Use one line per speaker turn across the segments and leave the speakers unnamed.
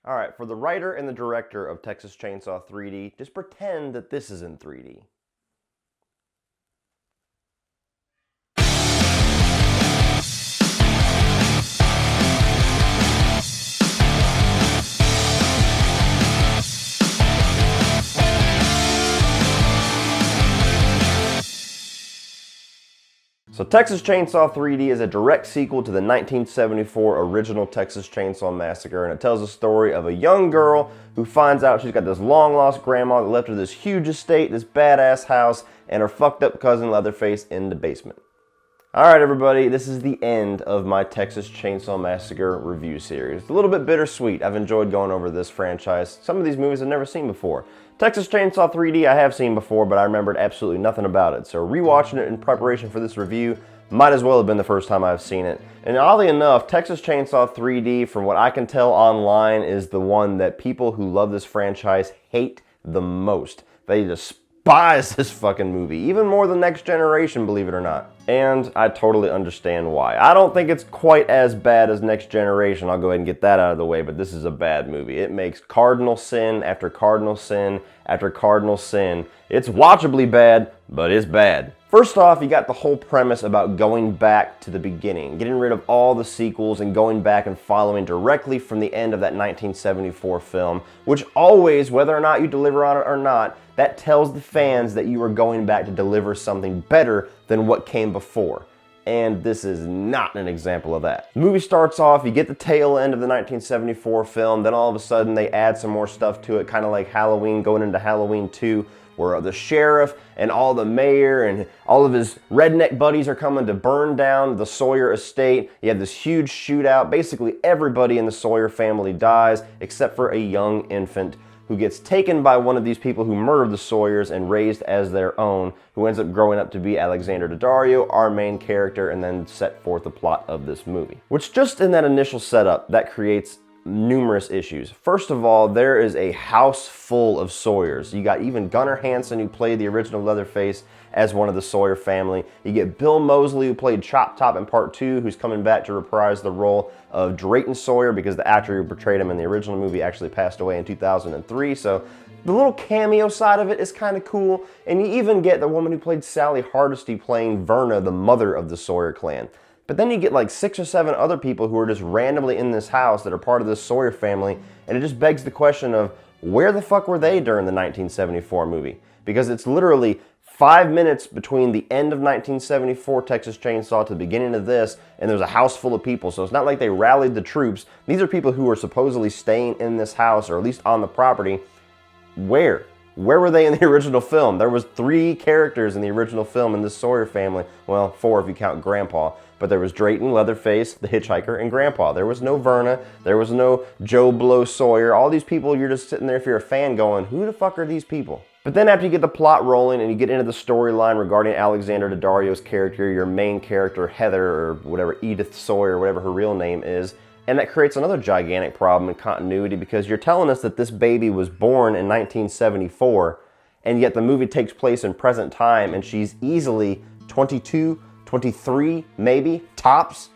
Alright, for the writer and the director of Texas Chainsaw 3D, just pretend that this is in 3D. So Texas Chainsaw 3D is a direct sequel to the 1974 original Texas Chainsaw Massacre, and it tells the story of a young girl who finds out she's got this long-lost grandma that left her this huge estate, this badass house, and her fucked up cousin Leatherface in the basement. Alright everybody, this is the end of my Texas Chainsaw Massacre review series. It's a little bit bittersweet. I've enjoyed going over this franchise. Some of these movies I've never seen before. Texas Chainsaw 3D I have seen before, but I remembered absolutely nothing about it. So rewatching it in preparation for this review might as well have been the first time I've seen it. And oddly enough, Texas Chainsaw 3D, from what I can tell online, is the one that people who love this franchise hate the most. They despise this fucking movie, even more than Next Generation, believe it or not. And I totally understand why. I don't think it's quite as bad as Next Generation, I'll go ahead and get that out of the way, but this is a bad movie. It makes cardinal sin after cardinal sin after cardinal sin. It's watchably bad, but it's bad. First off, you got the whole premise about going back to the beginning, getting rid of all the sequels and going back and following directly from the end of that 1974 film, which always, whether or not you deliver on it or not, that tells the fans that you are going back to deliver something better than what came before. And this is not an example of that. The movie starts off, you get the tail end of the 1974 film, then all of a sudden they add some more stuff to it, kind of like Halloween going into Halloween 2, where the sheriff and all the mayor and all of his redneck buddies are coming to burn down the Sawyer estate. You have this huge shootout. Basically everybody in the Sawyer family dies except for a young infant who gets taken by one of these people who murdered the Sawyers and raised as their own, who ends up growing up to be Alexander Daddario, our main character, and then set forth the plot of this movie. Which just in that initial setup, that creates numerous issues. First of all, there is a house full of Sawyers. You got even Gunnar Hansen, who played the original Leatherface, as one of the Sawyer family. You get Bill Moseley, who played Chop Top in Part 2, who's coming back to reprise the role of Drayton Sawyer because the actor who portrayed him in the original movie actually passed away in 2003. So the little cameo side of it is kind of cool. And you even get the woman who played Sally Hardesty playing Verna, the mother of the Sawyer clan. But then you get like 6 or 7 other people who are just randomly in this house that are part of this Sawyer family, and it just begs the question of where the fuck were they during the 1974 movie? Because it's literally 5 minutes between the end of 1974 Texas Chainsaw to the beginning of this, and there's a house full of people, so it's not like they rallied the troops. These are people who are supposedly staying in this house, or at least on the property. Where? Where were they in the original film? There was 3 characters in the original film in this Sawyer family. Well, 4 if you count Grandpa. But there was Drayton, Leatherface, the hitchhiker, and Grandpa. There was no Verna. There was no Joe Blow Sawyer. All these people, you're just sitting there if you're a fan going, who the fuck are these people? But then after you get the plot rolling and you get into the storyline regarding Alexander Daddario's character, your main character, Heather, or whatever, Edith Sawyer, whatever her real name is, and that creates another gigantic problem in continuity because you're telling us that this baby was born in 1974, and yet the movie takes place in present time and she's easily 22, 23, maybe, tops.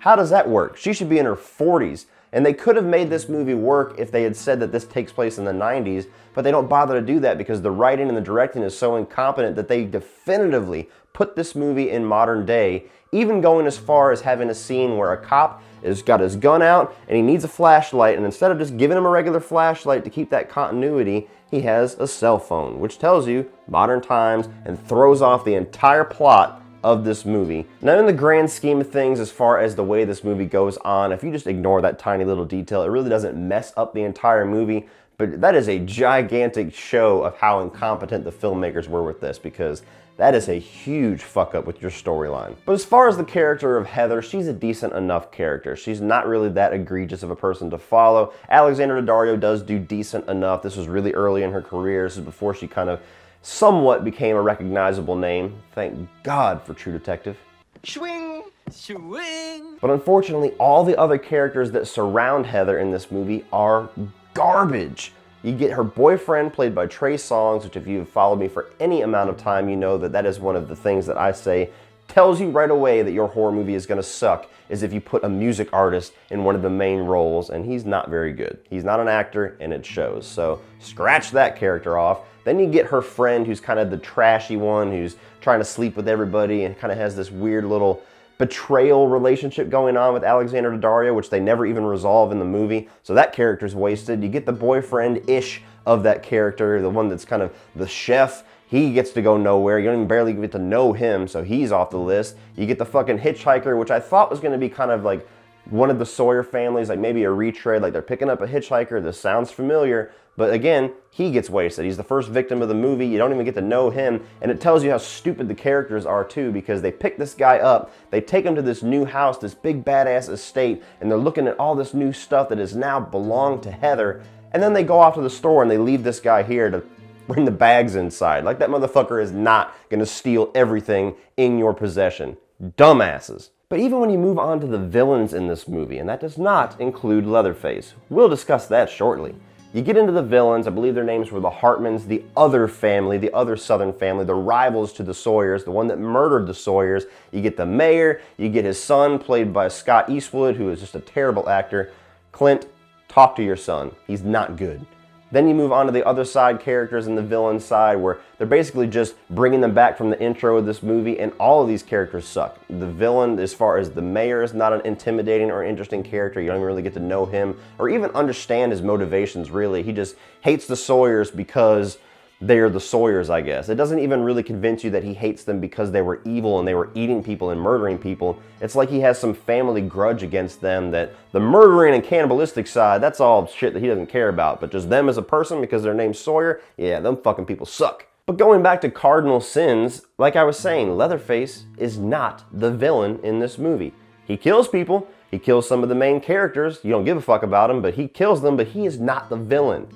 How does that work? She should be in her 40s. And they could have made this movie work if they had said that this takes place in the 90s, but they don't bother to do that because the writing and the directing is so incompetent that they definitively put this movie in modern day, even going as far as having a scene where a cop has got his gun out and he needs a flashlight, and instead of just giving him a regular flashlight to keep that continuity, he has a cell phone, which tells you modern times and throws off the entire plot of this movie. Now in the grand scheme of things, as far as the way this movie goes on, if you just ignore that tiny little detail, it really doesn't mess up the entire movie, but that is a gigantic show of how incompetent the filmmakers were with this, because that is a huge fuck up with your storyline. But as far as the character of Heather, she's a decent enough character. She's not really that egregious of a person to follow. Alexander Daddario does do decent enough. This was really early in her career. This is before she kind of somewhat became a recognizable name. Thank God for True Detective.
Swing, swing.
But unfortunately, all the other characters that surround Heather in this movie are garbage. You get her boyfriend, played by Trey Songz, which if you've followed me for any amount of time, you know that that is one of the things that I say tells you right away that your horror movie is going to suck is if you put a music artist in one of the main roles, and he's not very good. He's not an actor, and it shows. So scratch that character off. Then you get her friend who's kind of the trashy one who's trying to sleep with everybody and kind of has this weird little betrayal relationship going on with Alexander Daddario, which they never even resolve in the movie. So that character's wasted. You get the boyfriend-ish of that character, the one that's kind of the chef. He gets to go nowhere. You don't even barely get to know him, so he's off the list. You get the fucking hitchhiker, which I thought was going to be kind of like one of the Sawyer families, like maybe a retread, like they're picking up a hitchhiker. This sounds familiar, but again, he gets wasted. He's the first victim of the movie. You don't even get to know him, and it tells you how stupid the characters are too, because they pick this guy up, they take him to this new house, this big badass estate, and they're looking at all this new stuff that has now belonged to Heather, and then they go off to the store and they leave this guy here to bring the bags inside. Like that motherfucker is not gonna steal everything in your possession. Dumbasses. But even when you move on to the villains in this movie, and that does not include Leatherface, we'll discuss that shortly. You get into the villains, I believe their names were the Hartmans, the other family, the other Southern family, the rivals to the Sawyers, the one that murdered the Sawyers. You get the mayor, you get his son, played by Scott Eastwood, who is just a terrible actor. Clint, talk to your son. He's not good. Then you move on to the other side characters in the villain side, where they're basically just bringing them back from the intro of this movie, and all of these characters suck. The villain, as far as the mayor, is not an intimidating or interesting character. You don't even really get to know him or even understand his motivations, really. He just hates the Sawyers because they're the Sawyers, I guess. It doesn't even really convince you that he hates them because they were evil and they were eating people and murdering people. It's like he has some family grudge against them, that the murdering and cannibalistic side, that's all shit that he doesn't care about. But just them as a person, because their name's Sawyer, yeah, them fucking people suck. But going back to cardinal sins, like I was saying, Leatherface is not the villain in this movie. He kills people, he kills some of the main characters, you don't give a fuck about him, but he kills them, but he is not the villain.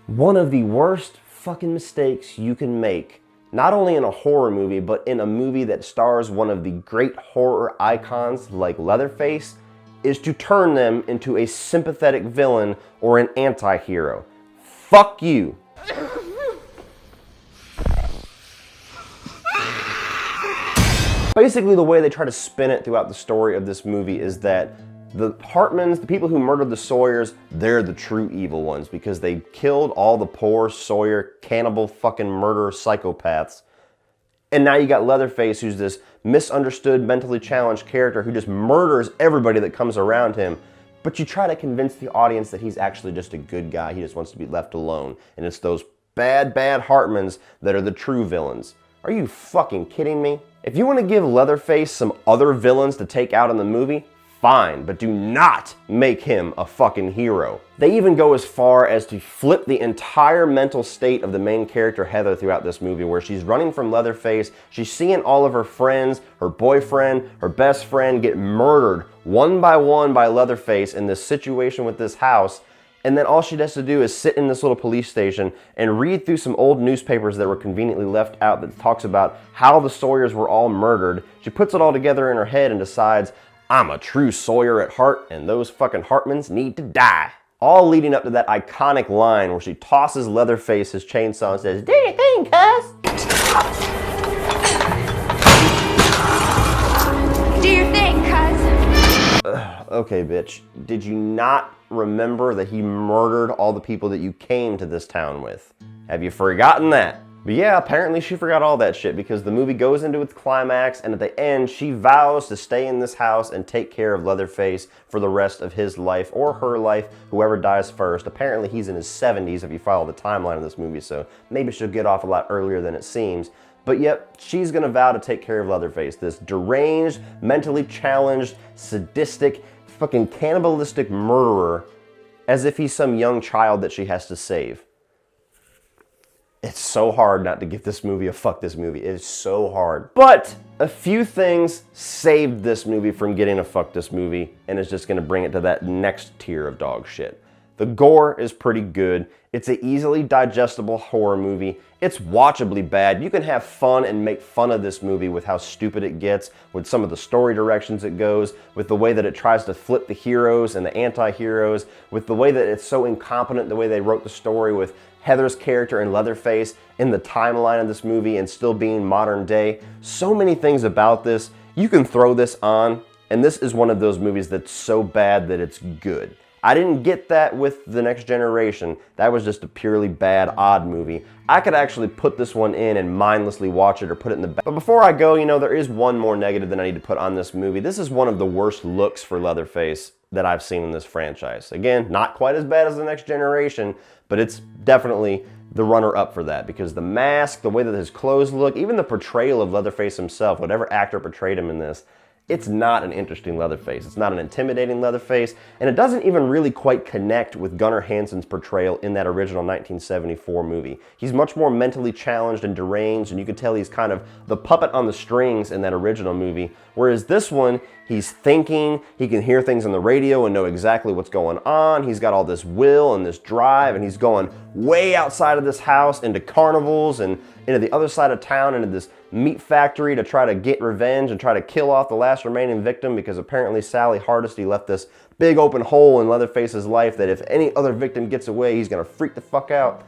One of the worst fucking mistakes you can make, not only in a horror movie, but in a movie that stars one of the great horror icons like Leatherface, is to turn them into a sympathetic villain or an anti-hero. Fuck you. Basically, the way they try to spin it throughout the story of this movie is that the Hartmans, the people who murdered the Sawyers, they're the true evil ones because they killed all the poor Sawyer cannibal fucking murderer psychopaths. And now you got Leatherface, who's this misunderstood, mentally challenged character who just murders everybody that comes around him. But you try to convince the audience that he's actually just a good guy. He just wants to be left alone. And it's those bad Hartmans that are the true villains. Are you fucking kidding me? If you want to give Leatherface some other villains to take out in the movie, fine, but do not make him a fucking hero. They even go as far as to flip the entire mental state of the main character Heather throughout this movie, where she's running from Leatherface, she's seeing all of her friends, her boyfriend, her best friend get murdered one by one by Leatherface in this situation with this house, and then all she has to do is sit in this little police station and read through some old newspapers that were conveniently left out that talks about how the Sawyers were all murdered. She puts it all together in her head and decides, I'm a true Sawyer at heart, and those fucking Hartmans need to die. All leading up to that iconic line where she tosses Leatherface his chainsaw and says, do your thing, cuz.
Do your thing, cuz.
Okay, bitch. Did you not remember that he murdered all the people that you came to this town with? Have you forgotten that? But yeah, apparently she forgot all that shit because the movie goes into its climax, and at the end she vows to stay in this house and take care of Leatherface for the rest of his life or her life, whoever dies first. Apparently he's in his 70s if you follow the timeline of this movie, so maybe she'll get off a lot earlier than it seems. But yep, she's gonna vow to take care of Leatherface, this deranged, mentally challenged, sadistic, fucking cannibalistic murderer, as if he's some young child that she has to save. It's so hard not to give this movie a fuck this movie. It is so hard. But a few things saved this movie from getting a fuck this movie, and it's just gonna bring it to that next tier of dog shit. The gore is pretty good. It's an easily digestible horror movie. It's watchably bad. You can have fun and make fun of this movie with how stupid it gets, with some of the story directions it goes, with the way that it tries to flip the heroes and the anti-heroes, with the way that it's so incompetent, the way they wrote the story with Heather's character in Leatherface in the timeline of this movie and still being modern day. So many things about this. You can throw this on, and this is one of those movies that's so bad that it's good. I didn't get that with The Next Generation. That was just a purely bad, odd movie. I could actually put this one in and mindlessly watch it or put it in the back. But before I go, there is one more negative that I need to put on this movie. This is one of the worst looks for Leatherface that I've seen in this franchise. Again, not quite as bad as The Next Generation, but it's definitely the runner-up for that, because the mask, the way that his clothes look, even the portrayal of Leatherface himself, whatever actor portrayed him in this, it's not an interesting Leatherface. It's not an intimidating Leatherface, and it doesn't even really quite connect with Gunnar Hansen's portrayal in that original 1974 movie. He's much more mentally challenged and deranged, and you can tell he's kind of the puppet on the strings in that original movie, whereas this one, he's thinking, he can hear things on the radio and know exactly what's going on. He's got all this will and this drive, and he's going way outside of this house into carnivals and into the other side of town, into this meat factory to try to get revenge and try to kill off the last remaining victim, because apparently Sally Hardesty left this big open hole in Leatherface's life that if any other victim gets away, he's gonna freak the fuck out.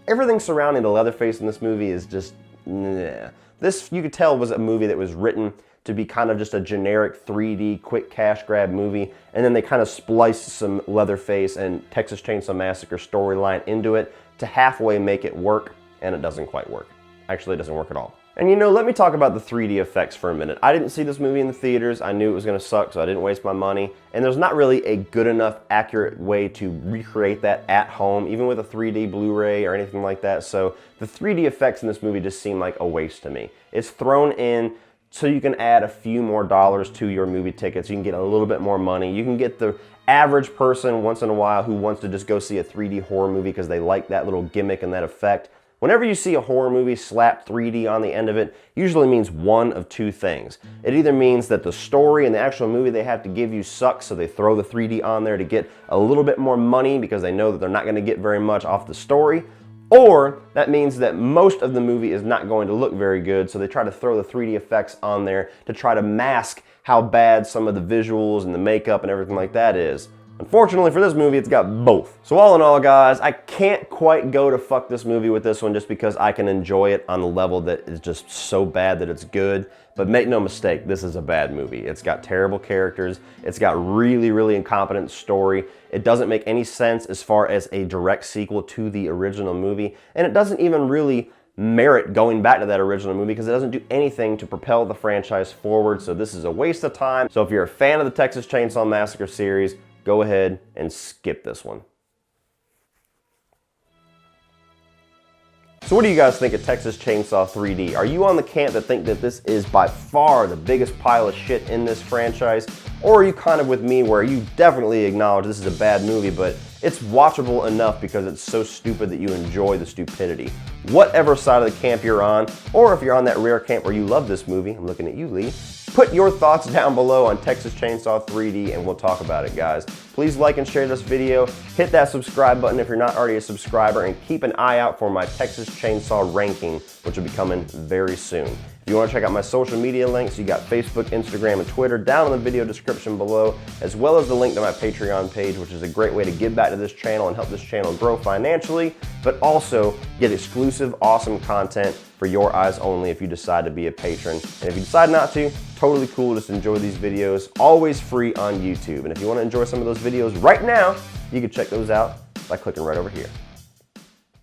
Everything surrounding the Leatherface in this movie is just, nah. This, you could tell, was a movie that was written to be kind of just a generic 3D quick cash grab movie, and then they kind of spliced some Leatherface and Texas Chainsaw Massacre storyline into it to halfway make it work, and it doesn't quite work. Actually, it doesn't work at all. And let me talk about the 3D effects for a minute. I didn't see this movie in the theaters. I knew it was gonna suck, so I didn't waste my money. And there's not really a good enough, accurate way to recreate that at home, even with a 3D Blu-ray or anything like that. So the 3D effects in this movie just seem like a waste to me. It's thrown in so you can add a few more dollars to your movie tickets. You can get a little bit more money. You can get the average person once in a while who wants to just go see a 3D horror movie because they like that little gimmick and that effect. Whenever you see a horror movie slap 3D on the end of it, usually means one of two things. It either means that the story and the actual movie they have to give you sucks, so they throw the 3D on there to get a little bit more money because they know that they're not going to get very much off the story, or that means that most of the movie is not going to look very good, so they try to throw the 3D effects on there to try to mask how bad some of the visuals and the makeup and everything like that is. Unfortunately for this movie, it's got both. So all in all, guys, I can't quite go to fuck this movie with this one just because I can enjoy it on the level that is just so bad that it's good. But make no mistake, this is a bad movie. It's got terrible characters. It's got really, really incompetent story. It doesn't make any sense as far as a direct sequel to the original movie. And it doesn't even really merit going back to that original movie because it doesn't do anything to propel the franchise forward. So this is a waste of time. So if you're a fan of the Texas Chainsaw Massacre series, go ahead and skip this one. So what do you guys think of Texas Chainsaw 3D? Are you on the camp that think that this is by far the biggest pile of shit in this franchise? Or are you kind of with me where you definitely acknowledge this is a bad movie, but it's watchable enough because it's so stupid that you enjoy the stupidity? Whatever side of the camp you're on, or if you're on that rare camp where you love this movie, I'm looking at you, Lee, put your thoughts down below on Texas Chainsaw 3D and we'll talk about it, guys. Please like and share this video. Hit that subscribe button if you're not already a subscriber, and keep an eye out for my Texas Chainsaw ranking, which will be coming very soon. If you want to check out my social media links, you got Facebook, Instagram, and Twitter down in the video description below, as well as the link to my Patreon page, which is a great way to give back to this channel and help this channel grow financially, but also get exclusive, awesome content for your eyes only if you decide to be a patron. And if you decide not to, totally cool, just enjoy these videos, always free on YouTube. And if you want to enjoy some of those videos right now, you can check those out by clicking right over here.